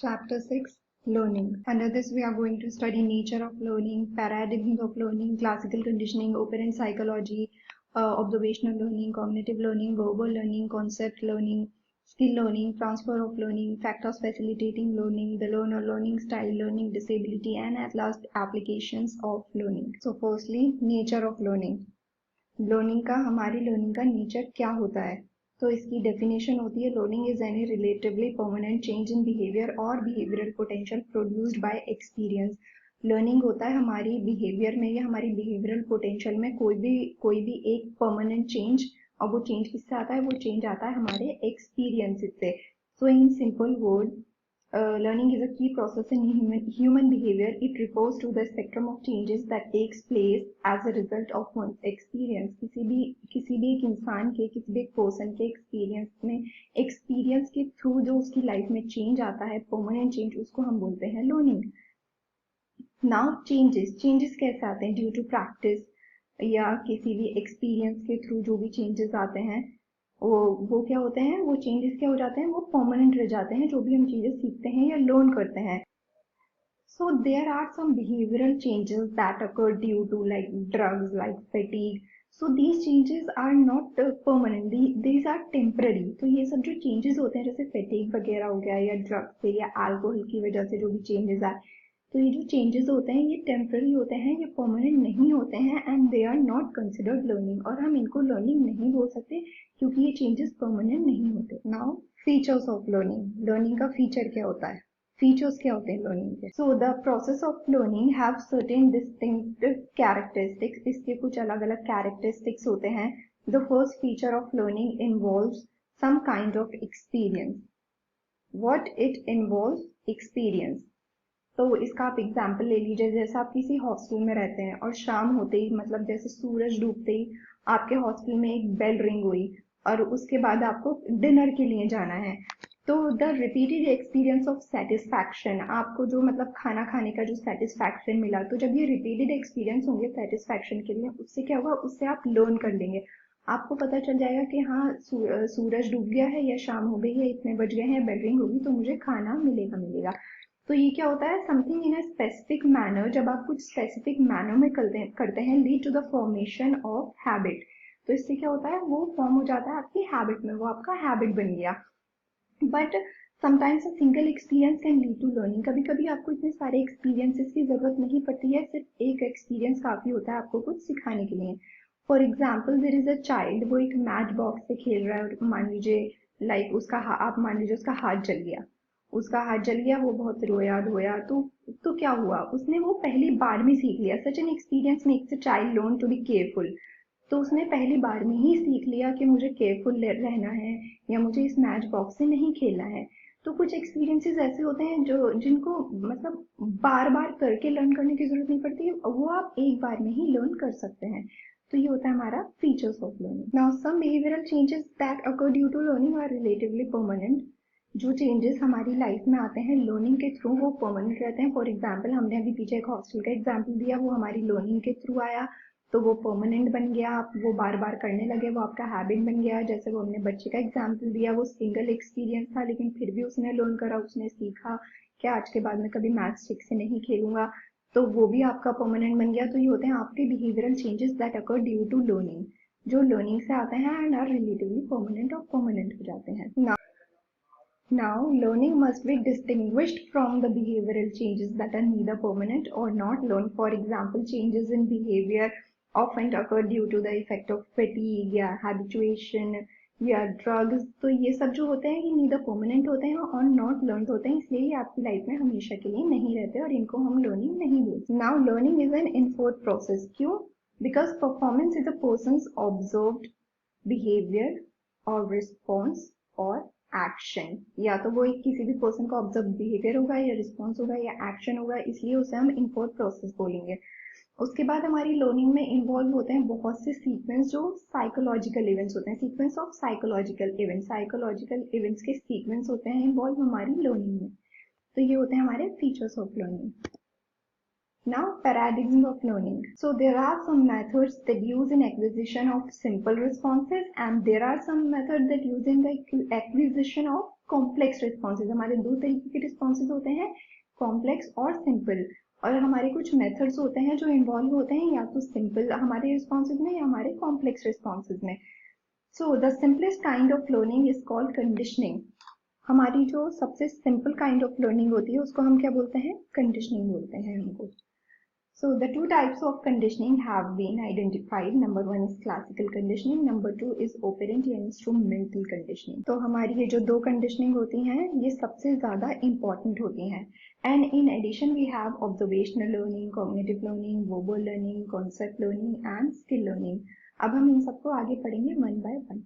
Chapter 6 Learning. Under this, we are going to study nature of learning, paradigms of learning, classical conditioning, operant psychology, observational learning, cognitive learning, verbal learning, concept learning, skill learning, transfer of learning, factors facilitating learning, the learner, learning style, learning disability, and at last applications of learning. So, firstly, nature of learning. Learning का हमारी learning का nature क्या होता है? तो इसकी definition होती है learning is any relatively permanent change in behaviour और behavioural potential produced by experience. Learning होता है हमारी बिहेवियर में या हमारी बिहेवियरल पोटेंशियल में कोई भी एक परमानेंट चेंज, और वो चेंज किससे आता है? वो चेंज आता है हमारे एक्सपीरियंस से। So in simple word, learning is a key process in human behavior. It refers to the spectrum of changes that takes place as a result of one's experience. किसी भी एक इंसान के, किसी भी एक पर्सन के एक्सपीरियंस के थ्रू जो उसकी लाइफ में चेंज आता है, परमानेंट चेंज, उसको हम बोलते हैं लर्निंग। नाउ चेंजेस कैसे आते हैं? ड्यू टू प्रैक्टिस या किसी भी एक्सपीरियंस के थ्रू जो भी चेंजेस आते हैं वो क्या होते हैं? वो चेंजेस क्या हो जाते हैं? वो परमानेंट रह जाते हैं, जो भी हम चीजें सीखते हैं या लर्न करते हैं। So there are some behavioral changes that occur due to like drugs, like fatigue. So these changes are not permanent. These are temporary. तो ये सब जो changes होते हैं, जैसे fatigue वगैरह हो गया या ड्रग्स से या अल्कोहल की वजह से जो भी changes आए, तो ये जो चेंजेस होते हैं ये टेम्पररी होते हैं, ये परमानेंट नहीं होते हैं, and they are not considered learning, और हम इनको लर्निंग नहीं बोल सकते क्योंकि ये चेंजेस परमानेंट नहीं होते। Now features of learning. Learning का फीचर क्या होता है? फीचर्स क्या होते हैं लर्निंग के? So the process of learning have certain distinctive characteristics. इसके कुछ अलग अलग कैरेक्टरिस्टिक्स होते हैं। The first feature of learning involves some kind of experience. What it involves? Experience. तो इसका आप एग्जाम्पल ले लीजिए, जैसे आप किसी हॉस्टल में रहते हैं और शाम होते ही, मतलब जैसे सूरज डूबते ही आपके हॉस्टल में एक बेल रिंग हुई और उसके बाद आपको डिनर के लिए जाना है। तो the repeated experience of satisfaction, आपको जो मतलब खाना खाने का जो सेटिस्फैक्शन मिला, तो जब ये रिपीटेड एक्सपीरियंस होंगे सेटिस्फैक्शन के लिए, उससे क्या होगा? उससे आप लर्न कर लेंगे। आपको पता चल जाएगा कि हाँ सूरज डूब गया है या शाम हो गई है, इतने बज गए हैं, बेल रिंग होगी तो मुझे खाना मिलेगा। तो ये क्या होता है? Something in a specific manner. जब आप कुछ स्पेसिफिक मैनर में करते हैं, lead to the formation of habit. तो इससे क्या होता है? वो फॉर्म हो जाता है आपकी हैबिट में, वो आपका हैबिट बन गया। But sometimes a single experience can lead to learning. कभी कभी आपको इतने सारे एक्सपीरियंसेस की जरूरत नहीं पड़ती है, सिर्फ एक एक्सपीरियंस काफी होता है आपको कुछ सिखाने के लिए। For example, there is a child, वो एक मैच बॉक्स से खेल रहा है और मान लीजिए लाइक आप मान लीजिए उसका हाथ जल गया। वो बहुत रोया धोया, तो क्या हुआ? उसने वो पहली बार में सीख लिया। Such an experience makes a child learn to be careful. तो उसने पहली बार में ही सीख लिया कि मुझे केयरफुल रहना है या मुझे इस मैच बॉक्स से नहीं खेलना है। तो कुछ एक्सपीरियंसेस ऐसे होते हैं जिनको मतलब बार बार करके लर्न करने की जरूरत नहीं पड़ती, वो आप एक बार में ही लर्न कर सकते हैं। तो ये होता है हमारा features of learning. Now some behavioural changes that occur due to learning are relatively permanent. जो चेंजेस हमारी लाइफ में आते हैं लर्निंग के थ्रू, वो परमानेंट रहते हैं। फॉर एग्जाम्पल, हमने अभी पीछे एक हॉस्टल का एग्जाम्पल दिया, वो हमारी लर्निंग के थ्रू आया, तो वो परमानेंट बन गया, आप वो बार बार करने लगे, वो आपका हैबिट बन गया। जैसे वो हमने बच्चे का एग्जाम्पल दिया, वो सिंगल एक्सपीरियंस था लेकिन फिर भी उसने लर्न करा, उसने सीखा कि आज के बाद में कभी मैथ स्टिक से नहीं खेलूंगा, तो वो भी आपका परमानेंट बन गया। तो ये होते हैं आपके behavioural changes that occur due to learning, जो लर्निंग से आते हैं एंड आर रिलेटिवली परमानेंट और परमानेंट हो जाते हैं। Now, learning must be distinguished from the behavioral changes that are neither permanent or not learned. For example, changes in behavior often occur due to the effect of fatigue या habituation या drugs। तो ये सब जो होते हैं ये neither permanent होते हैं और not learned होते हैं, इसलिए ये आपकी लाइफ में हमेशा के लिए नहीं रहते और इनको हम learning नहीं बोलते। Now, learning is an inferred process. क्यों? Because performance is a person's observed behavior or response or action. या तो वो एक किसी भी पर्सन का ऑब्जर्व बिहेवियर होगा या रिस्पॉन्स होगा या एक्शन होगा, इसलिए उसे हम इन्फर्ड प्रोसेस बोलेंगे। उसके बाद हमारी लर्निंग में इन्वॉल्व होते हैं बहुत से सीक्वेंस जो साइकोलॉजिकल इवेंट्स होते हैं। सीक्वेंस ऑफ साइकोलॉजिकल इवेंट्स के सीक्वेंस होते हैं इन्वॉल्व हमारी लर्निंग में। तो ये होते हैं हमारे features of learning. Now, paradigms of learning. So there are some methods that use in acquisition of simple responses, and there are some methods that use in the acquisition of complex responses. हमारे दो तरीके के responses होते हैं, complex और simple. और हमारे कुछ मेथड्स होते हैं जो इन्वॉल्व होते हैं या तो सिंपल हमारे रिस्पॉन्सेज में या हमारे कॉम्प्लेक्स रिस्पॉन्सेज में। So the simplest kind of learning is called conditioning. हमारी जो सबसे सिंपल काइंड ऑफ लर्निंग होती है उसको हम क्या बोलते हैं, कंडीशनिंग बोलते हैं हमको। So the two types of conditioning have been identified. Number one is classical conditioning. Number two is operant या instrumental conditioning. तो हमारी ये जो दो conditioning होती हैं ये सबसे ज़्यादा important होती हैं. And in addition we have observational learning, cognitive learning, verbal learning, concept learning and skill learning. अब हम इन सबको आगे पढ़ेंगे one by one.